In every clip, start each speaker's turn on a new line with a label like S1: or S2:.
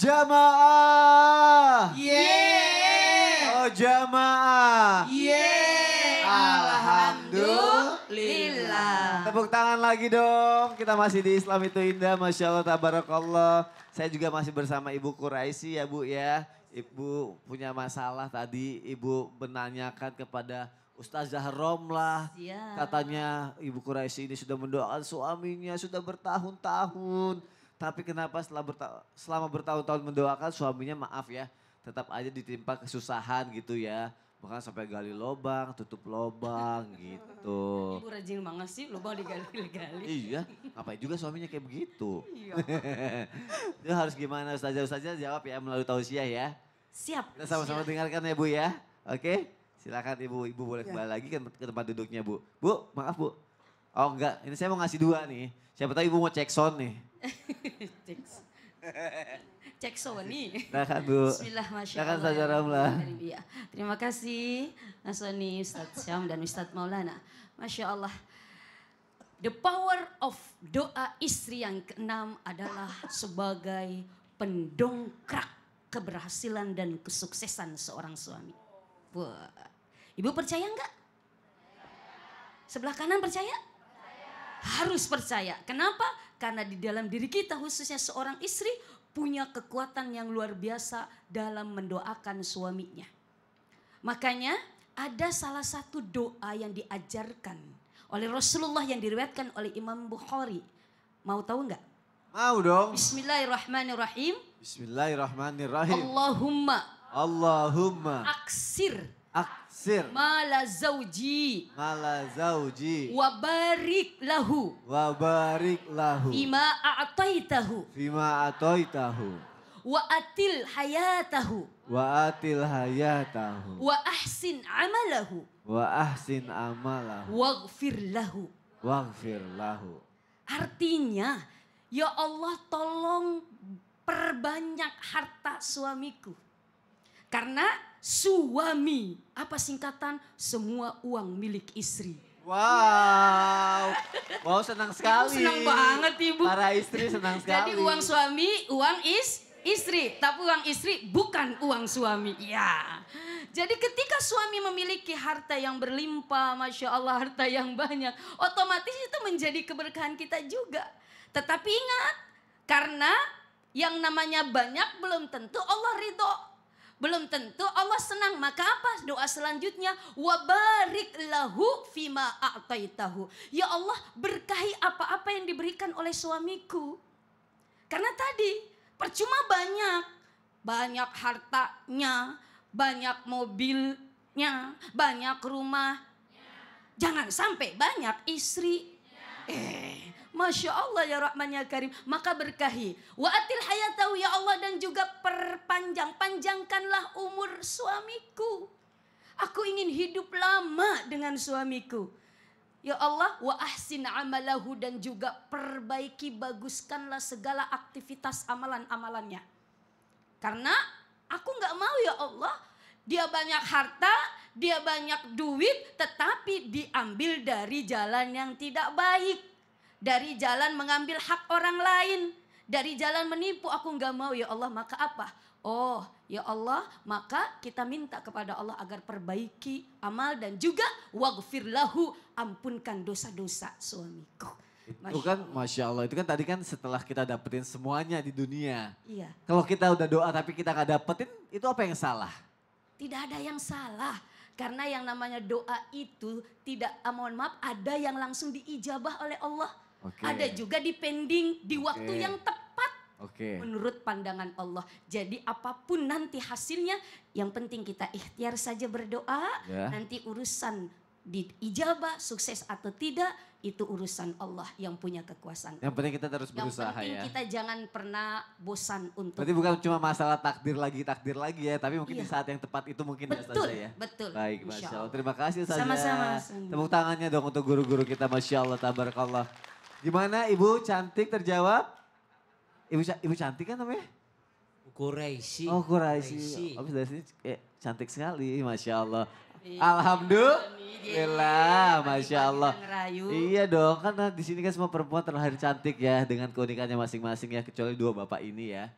S1: Jamaah.
S2: Yeay.
S1: Oh jamaah.
S2: Yeay. Alhamdulillah.
S1: Tepuk tangan lagi dong. Kita masih di Islam itu indah. Masya Allah, tabarakallah. Saya juga masih bersama Ibu Quraisy ya Bu ya. Ibu punya masalah tadi. Ibu menanyakan kepada Ustazah Romlah.
S2: Ya.
S1: Katanya Ibu Quraisy ini sudah mendoakan suaminya sudah bertahun-tahun. Tapi kenapa selama bertahun-tahun mendoakan suaminya maaf ya. Tetap aja ditimpa kesusahan gitu ya. Bahkan sampai gali lubang, tutup lubang gitu.
S2: Ibu rajin banget sih, lubang digali-gali.
S1: Iya, ngapain juga suaminya kayak begitu.
S2: Iya.
S1: Itu harus gimana Ustazah jawab ya melalui tausiah ya.
S2: Siap.
S1: Kita sama-sama dengarkan ya Bu ya. Oke, silakan Ibu boleh kembali lagi ke tempat duduknya Bu. Bu, maaf Bu. Oh enggak, ini saya mau ngasih 2 nih. Siapa tahu Ibu mau cek sound nih.
S2: Cek Sony.
S1: Silakan Bu.
S2: Bismillah, Masya
S1: Silakan
S2: Allah.
S1: Ustazah Romlah.
S2: Ya. Terima kasih Mas Sony, Ustadz Syam dan Ustadz Maulana. Masya Allah. The power of doa istri yang keenam adalah sebagai pendongkrak keberhasilan dan kesuksesan seorang suami. Wah. Ibu percaya enggak? Sebelah kanan percaya? Harus percaya. Kenapa? Karena di dalam diri kita khususnya seorang istri punya kekuatan yang luar biasa dalam mendoakan suaminya. Makanya ada salah satu doa yang diajarkan oleh Rasulullah yang diriwayatkan oleh Imam Bukhari. Mau tahu enggak?
S1: Mau dong.
S2: Bismillahirrahmanirrahim.
S1: Bismillahirrahmanirrahim.
S2: Allahumma aksir mala zauji wa barik lahu bima a'taitahu wa atil hayatahu wa ahsin amalahu waghfir lahu. Artinya, ya Allah tolong perbanyak harta suamiku. Karena suami, apa singkatan? Semua uang milik istri.
S1: Wow, senang sekali.
S2: Senang banget Ibu.
S1: Para istri senang sekali.
S2: Jadi uang suami, uang istri. Tapi uang istri bukan uang suami. Ya. Jadi ketika suami memiliki harta yang berlimpah, Masya Allah harta yang banyak. Otomatis itu menjadi keberkahan kita juga. Tetapi ingat, karena yang namanya banyak belum tentu Allah ridho. Belum tentu Allah senang. Maka apa doa selanjutnya? Wa barik lahu fima a'taitahu. Ya Allah berkahi apa-apa yang diberikan oleh suamiku. Karena tadi percuma banyak hartanya, banyak mobilnya, banyak rumah. Jangan sampai banyak istri. Masya Allah ya Rahman ya Karim. Maka berkahi. Wa atil hayatahu ya Allah, dan juga panjangkanlah umur suamiku. Aku ingin hidup lama dengan suamiku. Ya Allah, wa ahsin amalahu, dan juga perbaiki, baguskanlah segala aktivitas amalan-amalannya. Karena aku gak mau ya Allah, dia banyak harta, dia banyak duit, tetapi diambil dari jalan yang tidak baik. Dari jalan mengambil hak orang lain. Dari jalan menipu, aku gak mau ya Allah. Maka apa? Oh ya Allah, maka kita minta kepada Allah agar perbaiki amal dan juga waghfir lahu, ampunkan dosa-dosa suamiku.
S1: Itu kan Masya Allah, itu kan tadi kan setelah kita dapetin semuanya di dunia.
S2: Iya.
S1: Kalau kita udah doa tapi kita gak dapetin, itu apa yang salah?
S2: Tidak ada yang salah. Karena yang namanya doa itu tidak, mohon maaf, ada yang langsung diijabah oleh Allah.
S1: Okay.
S2: Ada juga dipending di waktu yang tepat. Menurut pandangan Allah. Jadi apapun nanti hasilnya, yang penting kita ikhtiar saja berdoa. Nanti urusan diijabah, sukses atau tidak, itu urusan Allah yang punya kekuasaan.
S1: Yang penting kita terus berusaha ya.
S2: Yang penting kita jangan pernah bosan untuk.
S1: Berarti bukan cuma masalah takdir lagi ya, tapi mungkin di saat yang tepat itu mungkin
S2: betul,
S1: ya.
S2: Betul.
S1: Baik, Masya Allah. Terima kasih Ustazah.
S2: Sama-sama.
S1: Tepuk tangannya dong untuk guru-guru kita, Masya Allah, tabarakallah. Gimana Ibu cantik terjawab? Ibu cantik kan namanya?
S3: Quraisy.
S1: Oh Quraisy. Habis dari sini cantik sekali, Masya Allah. Alhamdulillah, Masya Allah. Iya dong, kan di sini kan semua perempuan terlahir cantik ya, dengan keunikannya masing-masing ya, kecuali 2 bapak ini ya.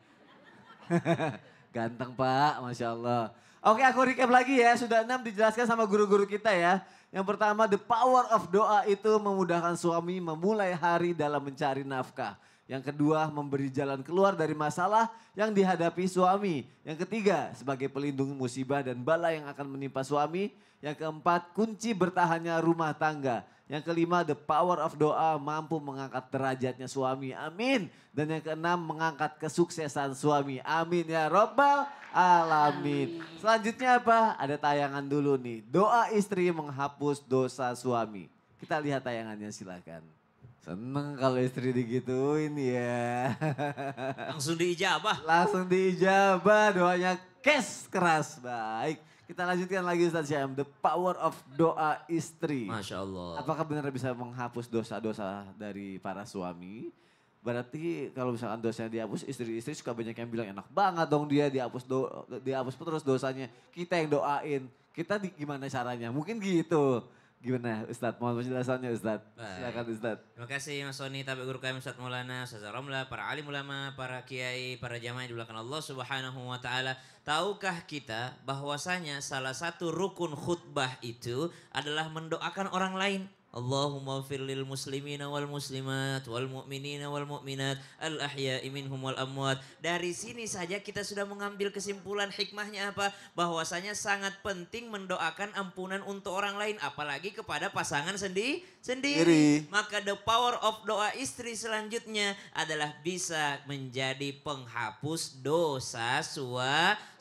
S1: Ganteng Pak, Masya Allah. Oke aku recap lagi ya, sudah 6 dijelaskan sama guru-guru kita ya. Yang pertama the power of doa itu memudahkan suami memulai hari dalam mencari nafkah. Yang kedua memberi jalan keluar dari masalah yang dihadapi suami. Yang ketiga sebagai pelindung musibah dan bala yang akan menimpa suami. Yang keempat kunci bertahannya rumah tangga. Yang kelima, the power of doa mampu mengangkat derajatnya suami. Amin. Dan yang keenam, mengangkat kesuksesan suami. Amin ya Rabbal Alamin. Selanjutnya apa? Ada tayangan dulu nih. Doa istri menghapus dosa suami. Kita lihat tayangannya silakan. Seneng kalau istri digituin ya.
S3: Langsung diijabah.
S1: Langsung diijabah, doanya kes keras. Baik. Kita lanjutkan lagi Ustaz Syam, the power of doa istri.
S3: Masya Allah.
S1: Apakah benar bisa menghapus dosa-dosa dari para suami? Berarti kalau misalkan dosanya dihapus, istri-istri suka banyak yang bilang enak banget dong dia dihapus terus dosanya. Kita yang doain, gimana caranya? Mungkin gitu. Gimana Ustadz? Mohon penjelasannya Ustadz. Silakan Ustadz.
S3: Terima kasih Mas Soni, tapi guru kami Ustadz Maulana, Ustadz Ramla, para alim ulama, para kiai, para jamaah yang dimuliakan Allah Subhanahu wa taala. Tahukah kita bahwasanya salah satu rukun khutbah itu adalah mendoakan orang lain? Allahumma firlil muslimina wal muslimat wal mu'minina wal mu'minat al ahya'i minhum wal amwat. Dari sini saja kita sudah mengambil kesimpulan hikmahnya apa? Bahwasanya sangat penting mendoakan ampunan untuk orang lain, apalagi kepada pasangan sendiri. Maka the power of doa istri selanjutnya adalah bisa menjadi penghapus dosa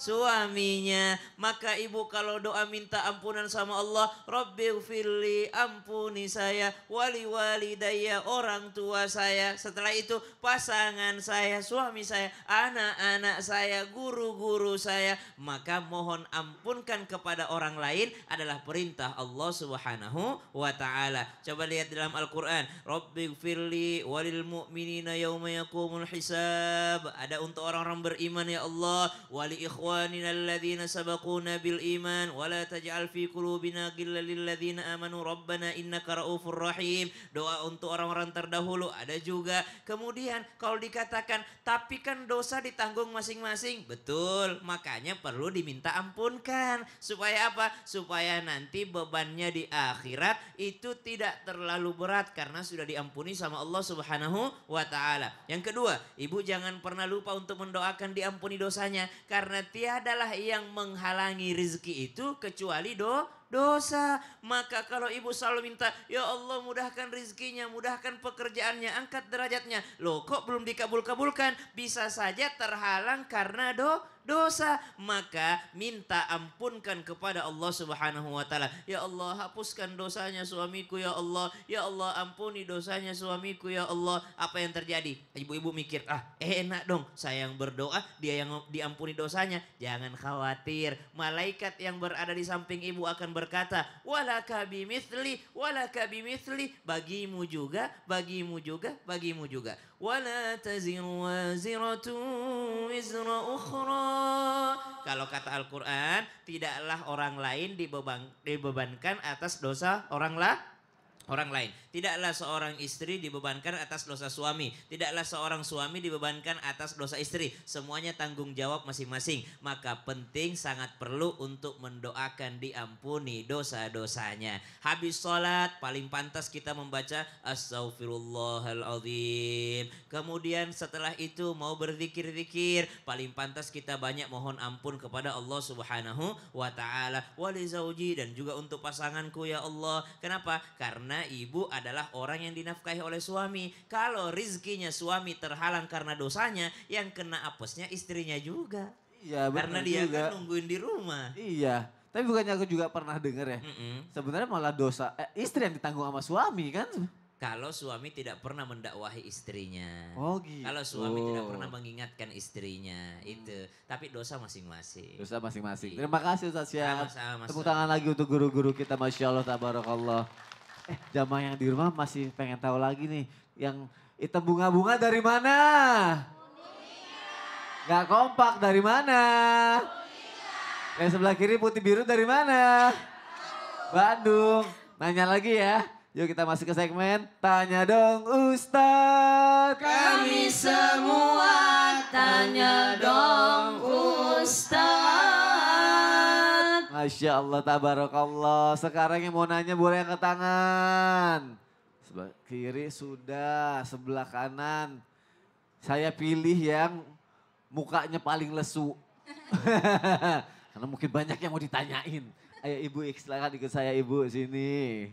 S3: suaminya. Maka ibu kalau doa minta ampunan sama Allah, Rabbighfirli, ampuni saya, wali walidayya, orang tua saya, setelah itu pasangan saya, suami saya, anak-anak saya, guru-guru saya, maka mohon ampunkan kepada orang lain adalah perintah Allah Subhanahu wa taala. Coba lihat dalam Al-Qur'an, Rabbighfirli walil mu'minina yauma yaqumul hisab. Ada untuk orang-orang beriman ya Allah, wali ikhwanina alladzina sabaquna bil iman, wala taj'al fi qulubina ghillan lil ladzina amanu rabbana innaka raufur rahim. Doa untuk orang-orang terdahulu ada juga. Kemudian kalau dikatakan tapi kan dosa ditanggung masing-masing, betul, makanya perlu diminta ampunkan. Supaya apa? Supaya nanti bebannya di akhirat itu tidak terlalu berat karena sudah diampuni sama Allah Subhanahu wa taala. Yang kedua, ibu jangan pernah lupa untuk mendoakan diampuni dosanya, karena tiadalah yang menghalangi rezeki itu kecuali dosa. Maka kalau ibu selalu minta, ya Allah mudahkan rezekinya, mudahkan pekerjaannya, angkat derajatnya. Loh kok belum dikabul-kabulkan? Bisa saja terhalang karena dosa. Maka minta ampunkan kepada Allah Subhanahu wa taala. Ya Allah hapuskan dosanya suamiku ya Allah. Ya Allah ampuni dosanya suamiku ya Allah. Apa yang terjadi? Ibu-ibu mikir, enak dong saya yang berdoa, dia yang diampuni dosanya. Jangan khawatir. Malaikat yang berada di samping ibu akan berkata, walaka bimithli, walaka bimithli, bagimu juga, bagimu juga, bagimu juga. Wala taziru waziratu wizra ukhra. Kalau kata Al-Quran, tidaklah orang lain dibebankan atas dosa orang lain. Tidaklah seorang istri dibebankan atas dosa suami. Tidaklah seorang suami dibebankan atas dosa istri. Semuanya tanggung jawab masing-masing. Maka penting, sangat perlu untuk mendoakan diampuni dosa-dosanya. Habis sholat paling pantas kita membaca Astaghfirullahaladzim. Kemudian setelah itu mau berzikir-zikir, paling pantas kita banyak mohon ampun kepada Allah Subhanahu wa ta'ala. Wali zauji, dan juga untuk pasanganku ya Allah. Kenapa? Karena ibu adalah orang yang dinafkahi oleh suami. Kalau rizkinya suami terhalang karena dosanya, yang kena apesnya istrinya juga.
S1: Iya,
S3: karena dia juga kan nungguin di rumah.
S1: Iya, tapi bukannya aku juga pernah dengar ya. Sebenarnya malah dosa istri yang ditanggung sama suami kan?
S3: Kalau suami tidak pernah mendakwahi istrinya.
S1: Oh gitu.
S3: Kalau suami tidak pernah mengingatkan istrinya, itu. Tapi dosa masing-masing.
S1: Dosa masing-masing. Terima kasih Ustaz Syam.
S3: Sama-sama.
S1: Tepuk tangan lagi untuk guru-guru kita, Masya Allah, tabarakallah. Jamaah yang di rumah masih pengen tahu lagi nih, yang hitam bunga-bunga dari mana? Gak kompak dari mana? Yang sebelah kiri putih biru dari mana? Bandung. Nanya lagi ya, Yuk kita masuk ke segmen Tanya Dong Ustadz.
S2: Kami semua tanya dong Ustaz.
S1: Masya Allah, tabarakallah. Sekarang yang mau nanya boleh angkat tangan. Sebelah kiri sudah, sebelah kanan. Saya pilih yang mukanya paling lesu. Karena mungkin banyak yang mau ditanyain. Ayo Ibu, silakan ikut saya Ibu sini.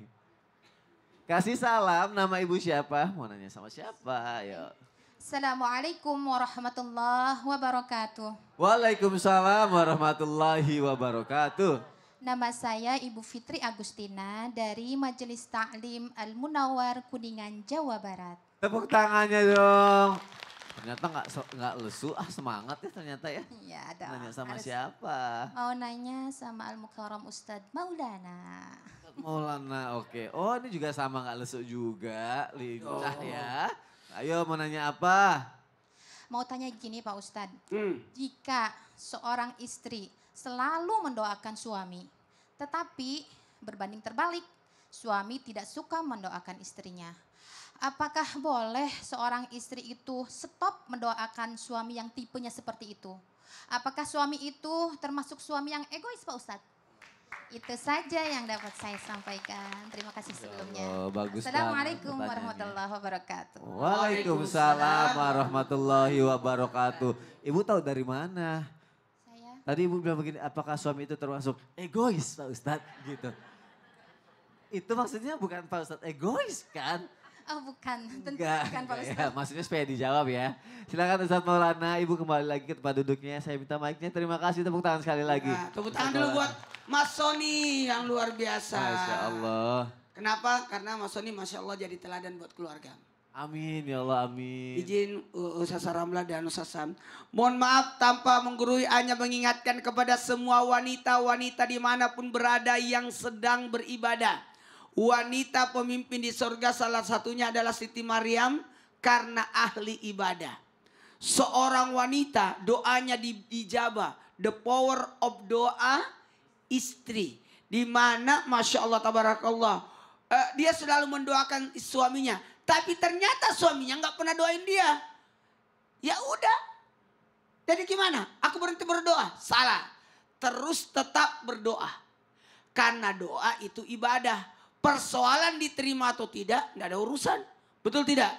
S1: Kasih salam, nama Ibu siapa? Mau nanya sama siapa? Ayo.
S4: Assalamualaikum warahmatullahi wabarakatuh.
S1: Waalaikumsalam warahmatullahi wabarakatuh.
S4: Nama saya Ibu Fitri Agustina dari Majelis Ta'lim Al-Munawwar Kuningan, Jawa Barat.
S1: Tepuk tangannya dong. Ternyata nggak lesu, semangat ya ternyata ya.
S4: Iya, ada.
S1: Nanya sama
S4: harus-
S1: siapa?
S4: Mau nanya sama Al-Mukarram Ustadz Maulana.
S1: Maulana, oke. Oh ini juga sama nggak lesu juga, lincah ya. Ayo mau nanya apa?
S4: Mau tanya gini Pak Ustadz. Jika seorang istri selalu mendoakan suami, tetapi berbanding terbalik, suami tidak suka mendoakan istrinya. Apakah boleh seorang istri itu stop mendoakan suami yang tipenya seperti itu? Apakah suami itu termasuk suami yang egois Pak Ustadz? Itu saja yang dapat saya sampaikan. Terima kasih sebelumnya.
S1: Allah, bagus
S4: Assalamualaikum
S1: banget
S4: warahmatullahi wabarakatuh.
S1: Waalaikumsalam warahmatullahi wabarakatuh. Ibu tahu dari mana?
S4: Saya,
S1: Tadi Ibu bilang begini, apakah suami itu termasuk egois Pak Ustadz? Gitu. Itu maksudnya bukan Pak Ustadz egois kan?
S4: oh bukan, tentu
S1: Enggak,
S4: bukan Pak
S1: enggak ya.
S4: Ustadz.
S1: Maksudnya supaya dijawab ya. Silakan Ustadz Maulana, Ibu kembali lagi ke tempat duduknya. Saya minta mic-nya, terima kasih, tepuk tangan sekali lagi.
S5: Nah, tepuk tangan dulu buat Mas Sony yang luar biasa.
S1: Masya Allah.
S5: Kenapa? Karena Mas Sony Masya Allah jadi teladan buat keluarga.
S1: Amin ya Allah, amin.
S5: Izin Ustaz Ramla dan Ustaz Sam. Mohon maaf tanpa menggurui, hanya mengingatkan kepada semua wanita-wanita dimanapun berada yang sedang beribadah. Wanita pemimpin di surga salah satunya adalah Siti Maryam karena ahli ibadah. Seorang wanita doanya diijabah. The power of doa istri. Di mana Masya Allah tabarakallah. Dia selalu mendoakan suaminya. Tapi ternyata suaminya nggak pernah doain dia. Ya udah. Jadi gimana? Aku berhenti berdoa. Salah. Terus tetap berdoa. Karena doa itu ibadah. Persoalan diterima atau tidak, nggak ada urusan. Betul tidak?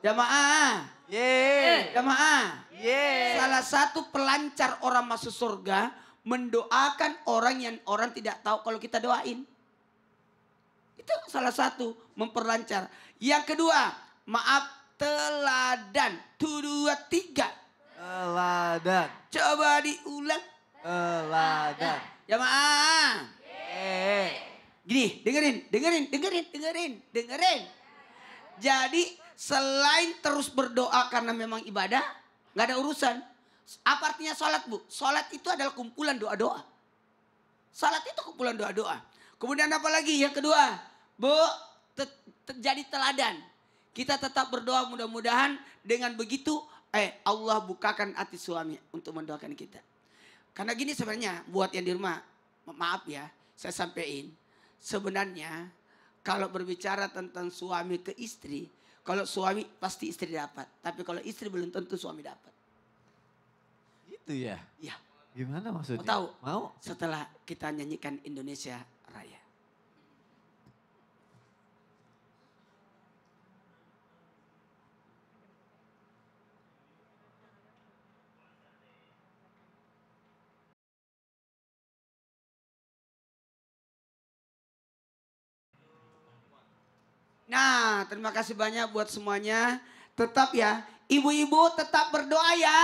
S5: Jamaah.
S1: Yeay.
S5: Jamaah.
S1: Yeay.
S5: Salah satu pelancar orang masuk surga mendoakan orang yang orang tidak tahu kalau kita doain. Itu salah satu memperlancar. Yang kedua, maaf, teladan. 2, 3.
S1: Teladan.
S5: Coba diulang.
S1: Teladan.
S5: Jamaah.
S1: Yeay.
S5: Gini, dengerin. Jadi selain terus berdoa karena memang ibadah, nggak ada urusan. Apa artinya sholat Bu? Sholat itu adalah kumpulan doa-doa. Sholat itu kumpulan doa-doa. Kemudian apa lagi? Yang kedua, Bu, jadi teladan. Kita tetap berdoa mudah-mudahan dengan begitu Allah bukakan hati suami untuk mendoakan kita. Karena gini sebenarnya buat yang di rumah, maaf ya, saya sampaikan. Sebenarnya kalau berbicara tentang suami ke istri, kalau suami pasti istri dapat. Tapi kalau istri belum tentu suami dapat.
S1: Itu ya?
S5: Ya,
S1: Gimana maksudnya?
S5: mau tahu?
S1: Mau?
S5: Setelah kita nyanyikan Indonesia Raya. Nah, terima kasih banyak buat semuanya. Tetap ya, ibu-ibu tetap berdoa ya.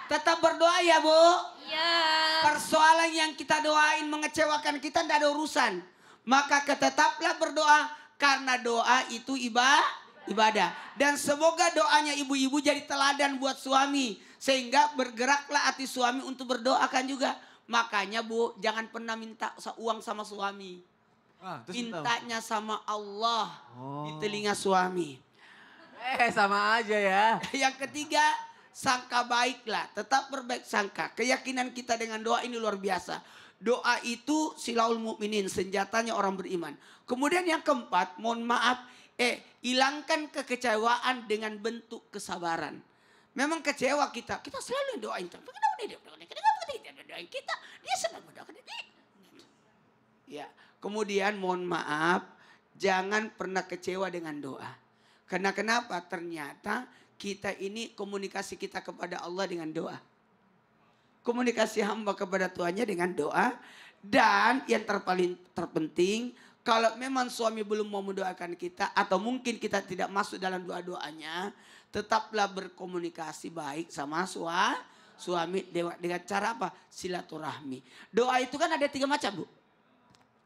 S5: Tetap berdoa ya Bu.
S2: Ya.
S5: Persoalan yang kita doain mengecewakan kita tidak ada urusan. Maka tetaplah berdoa karena doa itu ibadah. Dan semoga doanya ibu-ibu jadi teladan buat suami. Sehingga bergeraklah hati suami untuk berdoakan juga. Makanya Bu, jangan pernah minta uang sama suami.
S1: Terus minta-
S5: Mintanya sama Allah
S1: Oh.
S5: di telinga suami.
S1: sama aja ya.
S5: Yang ketiga, sangka baiklah. Tetap berbaik sangka. Keyakinan kita dengan doa ini luar biasa. Doa itu silaul mukminin, senjatanya orang beriman. Kemudian yang keempat, mohon maaf, hilangkan kekecewaan dengan bentuk kesabaran. Memang kecewa kita selalu doain. Kenapa dia doain kita? Dia senang mendoakan dia. Ya, kemudian mohon maaf, jangan pernah kecewa dengan doa. Karena kenapa? Ternyata kita ini komunikasi kita kepada Allah dengan doa. Komunikasi hamba kepada Tuhannya dengan doa. Dan yang terpenting, kalau memang suami belum mau mendoakan kita, atau mungkin kita tidak masuk dalam doa-doanya, tetaplah berkomunikasi baik sama suami dengan cara apa? Silaturahmi. Doa itu kan ada 3 macam, Bu.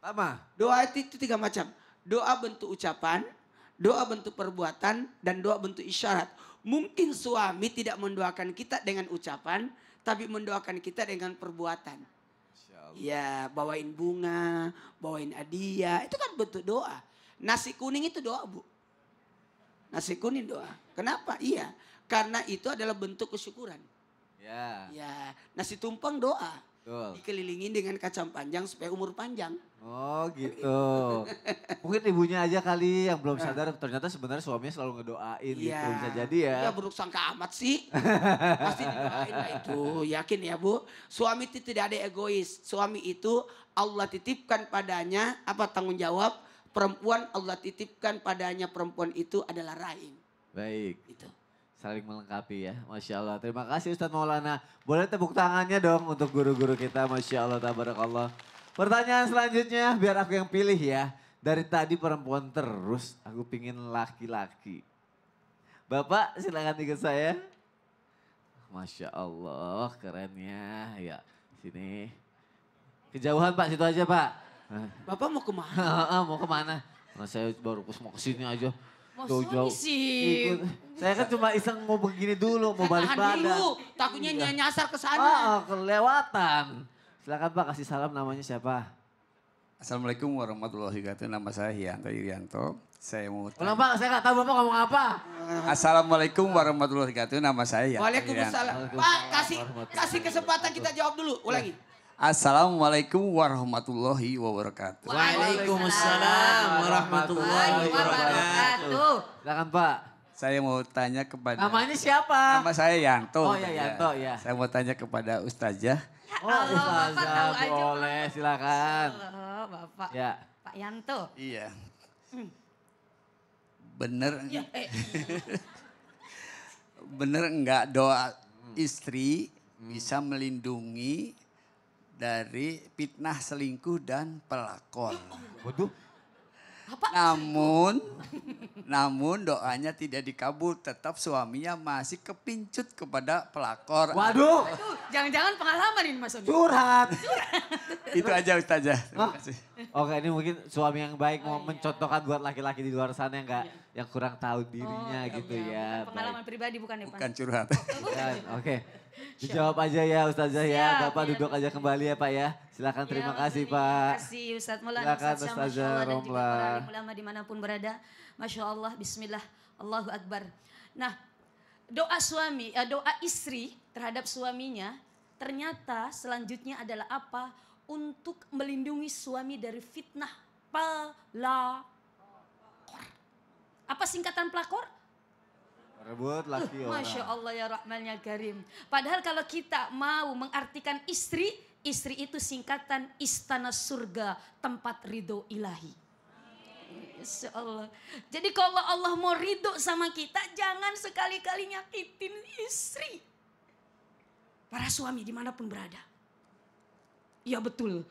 S1: Sama.
S5: Doa itu 3 macam. Doa bentuk ucapan, doa bentuk perbuatan, dan doa bentuk isyarat. Mungkin suami tidak mendoakan kita dengan ucapan, tapi mendoakan kita dengan perbuatan. Ya, bawain bunga, bawain hadiah, itu kan bentuk doa. Nasi kuning itu doa, Bu. Nasi kuning doa. Kenapa? Iya, karena itu adalah bentuk kesyukuran.
S1: Ya.
S5: Ya, nasi tumpeng doa.
S1: Betul.
S5: Dikelilingin dengan kacang panjang supaya umur panjang.
S1: Oh gitu. Mungkin ibunya aja kali yang belum sadar ternyata sebenarnya suaminya selalu ngedoain gitu. Bisa jadi ya.
S5: Ya buruk sangka amat sih. Pasti didoain lah itu. Yakin ya Bu. Suami itu tidak ada egois. Suami itu Allah titipkan padanya apa tanggung jawab. Perempuan Allah titipkan padanya perempuan itu adalah rahim.
S1: Baik.
S5: Itu.
S1: Saling melengkapi ya. Masya Allah. Terima kasih Ustadz Maulana. Boleh tepuk tangannya dong untuk guru-guru kita. Masya Allah. Tabarakallah. Pertanyaan selanjutnya biar aku yang pilih ya. Dari tadi perempuan terus. Aku pingin laki-laki. Bapak silakan ikut saya. Masya Allah kerennya. Ya sini. Kejauhan Pak, situ aja Pak.
S5: Bapak mau kemana?
S1: Mau kemana? Nah, saya baru mau kesini aja.
S2: Mau
S1: Jauh-jauh.
S2: suami sih.
S1: Ikut. Saya kan cuma iseng mau begini dulu, mau balik
S5: Tahan
S1: badan.
S5: dulu. Takutnya nyasar ke sana.
S1: Kelewatan. Silakan Pak kasih salam, namanya siapa?
S6: Assalamualaikum warahmatullahi wabarakatuh. Nama saya Yanto Irianto. Saya mau
S1: Ulang Pak, saya nggak tahu Bapak ngomong apa.
S6: Assalamualaikum warahmatullahi wabarakatuh. Nama saya Yanto
S5: Waalaikumsalam.
S6: Irianto.
S5: Pak kasih kesempatan kita jawab dulu. Ulangi.
S6: Assalamualaikum warahmatullahi wabarakatuh.
S3: Waalaikumsalam warahmatullahi wabarakatuh.
S1: Silakan Pak.
S6: Saya mau tanya kepada
S1: Namanya siapa?
S6: Nama saya Yanto.
S1: Oh ya Yanto ya.
S6: Saya mau tanya kepada Ustazah.
S1: Oh
S2: Allah, Bapak tahu
S1: Ustazah
S2: aja,
S1: boleh silakan.
S2: Allah, Bapak.
S1: Ya.
S2: Pak Yanto.
S6: Iya. Bener bener enggak doa istri bisa melindungi dari fitnah selingkuh dan pelakor.
S1: Waduh.
S6: Namun doanya tidak dikabul, tetap suaminya masih kepincut kepada pelakor.
S1: Waduh.
S2: Aduh, jangan-jangan pengalaman ini Mas Oni.
S1: Curhat.
S6: Itu aja Ustazah. Terima kasih.
S1: Oke ini mungkin suami yang baik mau mencontohkan buat laki-laki di luar sana yang nggak yang kurang tahu dirinya gitu ya.
S2: Bukan pengalaman pribadi bukan ya Pak?
S6: Bukan curhat.
S1: Bukan, oke. Dijawab aja ya Ustazah ya.
S2: Siap,
S1: Bapak
S2: ya.
S1: duduk aja kembali ya Pak ya. Silakan terima kasih Pak.
S2: Terima kasih Ustadz Maulana,
S1: Silakan,
S2: Ustadz Syah,
S1: Ustazah
S2: Masya Allah, dan juga
S1: Romla.
S2: para alim ulama dimanapun berada. Masya Allah, Bismillah, Allahu Akbar. Nah, doa istri terhadap suaminya ternyata selanjutnya adalah apa? Untuk melindungi suami dari fitnah pelakor. Apa singkatan pelakor?
S1: Rebut laki orang.
S2: Masya Allah ya Rahman ya Karim. Padahal kalau kita mau mengartikan istri, istri itu singkatan istana surga, tempat ridho ilahi. Masya Allah. Jadi kalau Allah mau ridho sama kita, jangan sekali-kali nyakitin istri. Para suami dimanapun berada. Ya betul.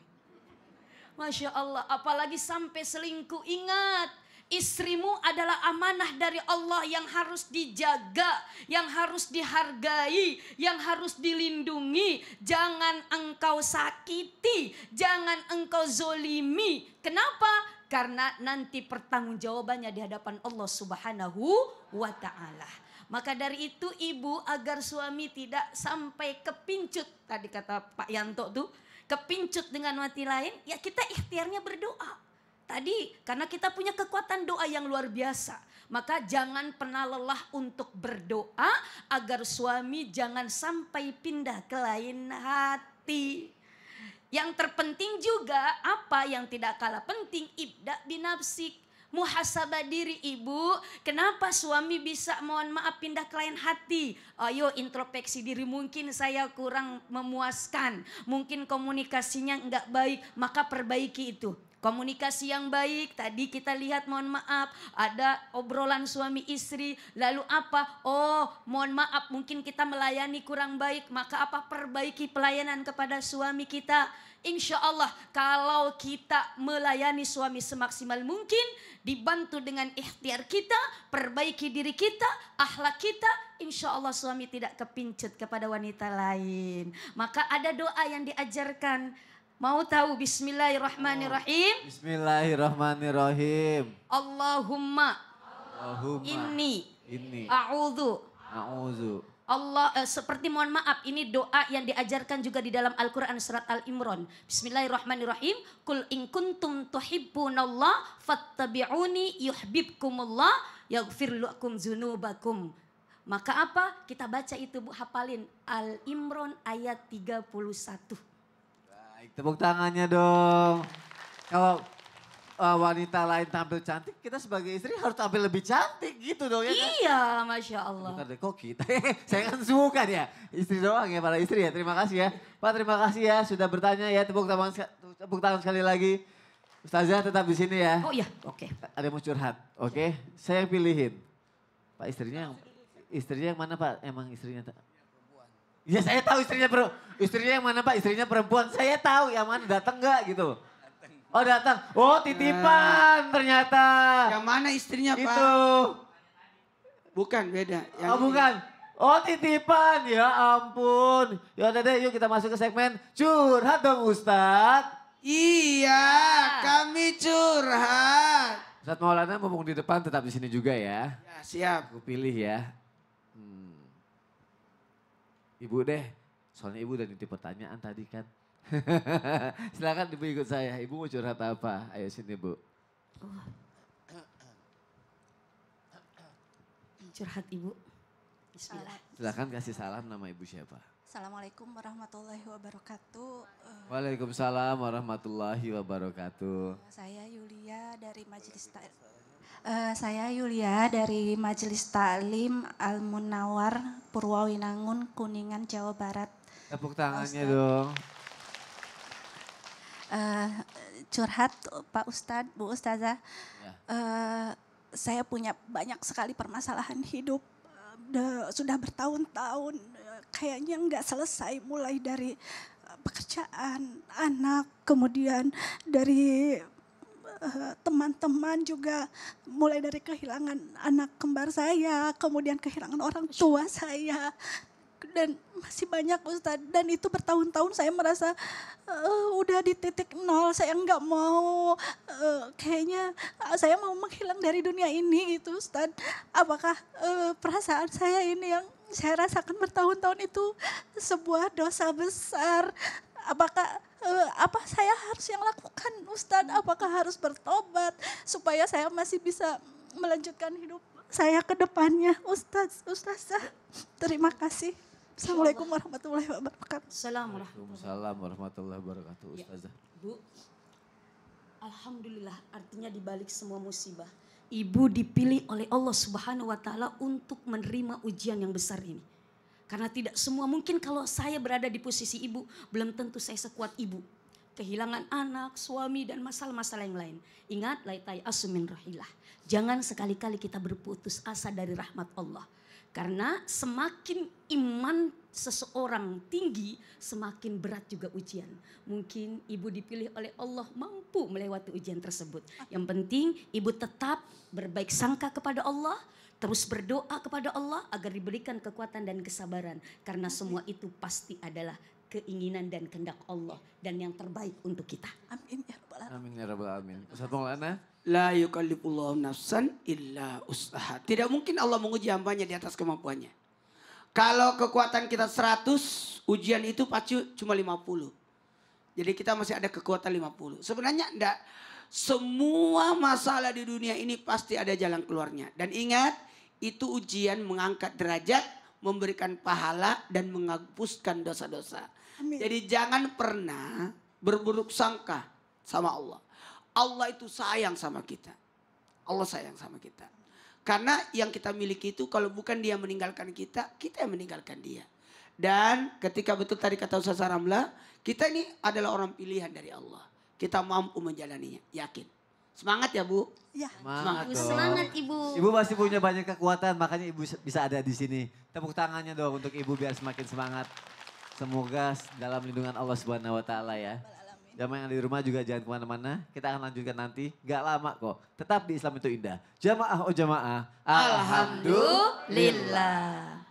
S2: Masya Allah, apalagi sampai selingkuh, ingat. Istrimu adalah amanah dari Allah yang harus dijaga, yang harus dihargai, yang harus dilindungi. Jangan engkau sakiti, jangan engkau zolimi. Kenapa? Karena nanti pertanggungjawabannya di hadapan Allah Subhanahu wa Ta'ala. Maka dari itu ibu agar suami tidak sampai kepincut, tadi kata Pak Yanto tuh, kepincut dengan mati lain, ya kita ikhtiarnya berdoa. Tadi karena kita punya kekuatan doa yang luar biasa. Maka jangan pernah lelah untuk berdoa agar suami jangan sampai pindah ke lain hati. Yang terpenting juga apa yang tidak kalah penting, ibda binafsik. Muhasabah diri ibu, kenapa suami bisa mohon maaf pindah ke lain hati? Ayo introspeksi diri, mungkin saya kurang memuaskan, mungkin komunikasinya enggak baik, maka perbaiki itu. Komunikasi yang baik, tadi kita lihat mohon maaf ada obrolan suami istri, lalu apa? Oh mohon maaf mungkin kita melayani kurang baik, maka apa? Perbaiki pelayanan kepada suami kita. Insya Allah kalau kita melayani suami semaksimal mungkin, dibantu dengan ikhtiar kita, perbaiki diri kita, akhlak kita, insya Allah suami tidak kepincut kepada wanita lain. Maka ada doa yang diajarkan. Mau tahu? Bismillahirrahmanirrahim.
S1: Bismillahirrahmanirrahim.
S2: Allahumma inni a'udzu. Allah seperti mohon maaf ini doa yang diajarkan juga di dalam Al-Quran surat Al-Imran. Bismillahirrahmanirrahim. Kul in kuntum tuhibbunallah fattabi'uni yuhibbukumullah yaghfir lakum dzunubakum. Maka apa? Kita baca itu Bu, hafalin Al-Imran ayat 31.
S1: Baik, tepuk tangannya dong. Kalau wanita lain tampil cantik, kita sebagai istri harus tampil lebih cantik gitu dong ya kan?
S2: Iya, Masya Allah.
S1: Bentar deh, kok kita? Saya kan suka ya. Istri doang ya, para istri ya. Terima kasih ya. Pak, terima kasih ya sudah bertanya ya. Tepuk tangan sekali lagi. Ustazah tetap di sini ya.
S2: Oh iya, oke.
S1: Ada yang mau curhat, oke? Saya yang pilihin. Pak, istrinya yang mana Pak? Emang istrinya ya saya tahu istrinya yang mana Pak? Istrinya perempuan. Saya tahu yang mana, datang nggak gitu. Oh datang. Oh titipan ternyata.
S5: Yang mana istrinya Pak?
S1: Itu.
S5: Bukan, beda. Yang
S1: Oh bukan. Oh titipan, ya ampun. Ya udah deh, yuk kita masuk ke segmen curhat dong Ustadz.
S5: Iya, kami curhat.
S1: Ustadz Maulana ngomong di depan, tetap di sini juga ya.
S5: Ya, siap.
S1: Aku pilih ya. Ibu deh, soalnya ibu udah nitip pertanyaan tadi kan. Silakan ibu ikut saya. Ibu mau curhat apa? Ayo sini Bu.
S2: Curhat ibu. Bismillah.
S1: Silakan kasih salam, nama ibu siapa?
S7: Assalamualaikum warahmatullahi wabarakatuh.
S1: Waalaikumsalam warahmatullahi wabarakatuh.
S7: Saya Yulia dari Majelis Taklim Al Munawar Purwawinangun, Kuningan, Jawa Barat.
S1: Tepuk tangannya dong.
S7: Curhat Pak Ustadz, Bu Ustazah.
S1: Ya.
S7: Saya punya banyak sekali permasalahan hidup. Sudah bertahun-tahun kayaknya nggak selesai, mulai dari pekerjaan, anak, kemudian dari teman-teman juga, mulai dari kehilangan anak kembar saya, kemudian kehilangan orang tua saya, dan masih banyak Ustadz. Dan itu bertahun-tahun saya merasa udah di titik nol, saya nggak mau, kayaknya saya mau menghilang dari dunia ini gitu Ustadz. Apakah perasaan saya ini yang saya rasakan bertahun-tahun itu sebuah dosa besar? Apakah apa saya harus yang lakukan Ustadz? Apakah harus bertobat supaya saya masih bisa melanjutkan hidup saya ke depannya Ustazah? Terima kasih. Assalamualaikum warahmatullahi wabarakatuh.
S1: Waalaikumsalam warahmatullahi wabarakatuh. Ustazah.
S2: Bu, alhamdulillah, artinya dibalik semua musibah, ibu dipilih oleh Allah Subhanahu wa taala untuk menerima ujian yang besar ini. Karena tidak semua, mungkin kalau saya berada di posisi ibu, belum tentu saya sekuat ibu. Kehilangan anak, suami, dan masalah-masalah yang lain. Ingat, laitai asumin rahilah. Jangan sekali-kali kita berputus asa dari rahmat Allah. Karena semakin iman seseorang tinggi, semakin berat juga ujian. Mungkin ibu dipilih oleh Allah mampu melewati ujian tersebut. Yang penting ibu tetap berbaik sangka kepada Allah, terus berdoa kepada Allah agar diberikan kekuatan dan kesabaran. Karena semua itu pasti adalah keinginan dan kehendak Allah dan yang terbaik untuk kita.
S7: Amin ya rabbal alamin.
S1: Amin ya rabbal alamin. Ustaz Maulana.
S5: La yukallifullahu nafsan illa usaha. Tidak mungkin Allah menguji hambanya di atas kemampuannya. Kalau kekuatan kita 100, ujian itu pacu cuma 50. Jadi kita masih ada kekuatan 50. Sebenarnya enggak. Semua masalah di dunia ini pasti ada jalan keluarnya. Dan ingat, itu ujian mengangkat derajat, memberikan pahala dan menghapuskan dosa-dosa.
S7: Amin.
S5: Jadi jangan pernah berburuk sangka sama Allah. Allah itu sayang sama kita. Allah sayang sama kita. Karena yang kita miliki itu kalau bukan dia meninggalkan kita, kita yang meninggalkan dia. Dan ketika betul tadi kata Ustaz Ramla, kita ini adalah orang pilihan dari Allah. Kita mampu menjalaninya, yakin. Semangat ya Bu.
S7: Ya.
S1: Semangat dong.
S2: Semangat Ibu.
S1: Ibu pasti punya banyak kekuatan, makanya Ibu bisa ada di sini. Tepuk tangannya dong untuk Ibu biar semakin semangat. Semoga dalam lindungan Allah Subhanahu wa taala ya. Jamaah yang di rumah juga jangan kemana-mana. Kita akan lanjutkan nanti. Gak lama kok. Tetap di Islam itu indah. Jamaah oh jamaah.
S2: Alhamdulillah.